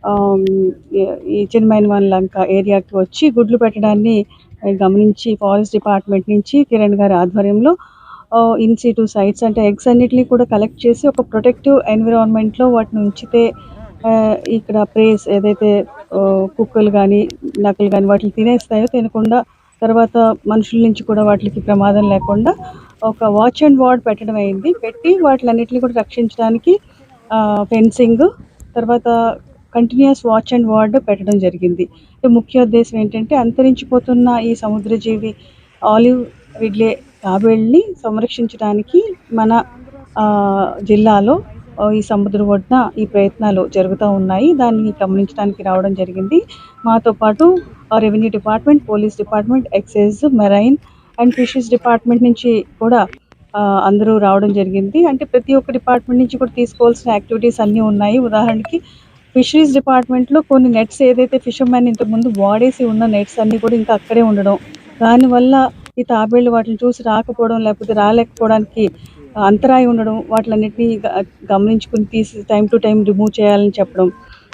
ఆహ్, ఈ చిన్మయన్వాన్ లంక ఏరియాకి వచ్చి గుడ్లు పెట్టడాన్ని గమనించి ఫారెస్ట్ డిపార్ట్మెంట్ నుంచి కిరణ్ గారి ఆధ్వర్యంలో ఇన్ సిటు సైట్స్ అంటే ఎగ్స్ అన్నిటిని కూడా కలెక్ట్ చేసి ఒక ప్రొటెక్టివ్ ఎన్విరాన్మెంట్‌లో వాటిని ఉంచితే ఇక్కడ ప్రేస్ ఏదైతే కుక్కలు గానీ, నక్కలు గానీ వాటిని తినేస్తాయో తినకుండా తర్వాత మనుషుల నుంచి కూడా వాటికి ప్రమాదం లేకుండా ఒక వాచ్ అండ్ వార్డ్ పెట్టడం అయింది. పెట్టి వాటిలన్నిటిని కూడా రక్షించడానికి ఫెన్సింగ్ తర్వాత కంటిన్యూయస్ వాచ్ అండ్ వార్డ్ పెట్టడం జరిగింది. ముఖ్య ఉద్దేశ్యం ఏంటంటే అంతరించిపోతున్న ఈ సముద్రజీవి ఆలివ్ రిడ్లే తాబేళ్ళని సంరక్షించడానికి మన జిల్లాలో ఈ సముద్రం ఒడ్డున ఈ ప్రయత్నాలు జరుగుతూ ఉన్నాయి. దాన్ని గమనించడానికి రావడం జరిగింది. మాతో పాటు revenue department, police department, excise, marine and fisheries department నుంచి కూడా అందరూ రావడం జరిగింది. అంటే ప్రతి ఒక్క డిపార్ట్మెంట్ నుంచి కూడా తీసుకోవాల్సిన యాక్టివిటీస్ అన్నీ ఉన్నాయి. ఉదాహరణకి ఫిషరీస్ డిపార్ట్మెంట్‌లో కొన్ని నెట్స్ ఏదైతే ఫిషర్‌మెన్ ఇంతకుముందు వాడేసి ఉన్న నెట్స్ అన్నీ కూడా ఇంకా అక్కడే ఉండడం. దానివల్ల ఈ తాబేళ్లు వాటిని చూసి రాకపోవడం లేకపోతే రాలేకపోవడానికి అంతరాయం ఉండడం వాటిలన్నిటిని గమనించుకుని తీసి టైం టు టైం రిమూవ్ చేయాలని చెప్పడం.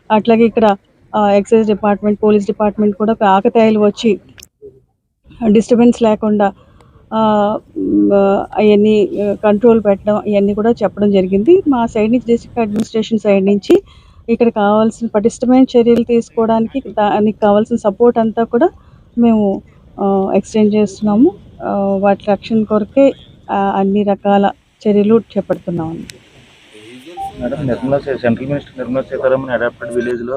అట్లాగే ఇక్కడ ఎక్సైజ్ డిపార్ట్మెంట్, పోలీస్ డిపార్ట్మెంట్ కూడా ఆకతాయిలు వచ్చి డిస్టర్బెన్స్ లేకుండా అవన్నీ కంట్రోల్ పెట్టడం ఇవన్నీ కూడా చెప్పడం జరిగింది. మా సైడ్ నుంచి డిస్ట్రిక్ట్ అడ్మినిస్ట్రేషన్ సైడ్ నుంచి ఇక్కడ కావాల్సిన పటిష్టమైన చర్యలు తీసుకోవడానికి దానికి కావాల్సిన సపోర్ట్ అంతా కూడా మేము ఎక్స్టెండ్ చేస్తున్నాము. వాటి రక్షణ కొరకే అన్ని రకాల చర్యలు చేపడుతున్నాము. Madam, central minister Nirmala Sitharaman adopted విలేజ్లో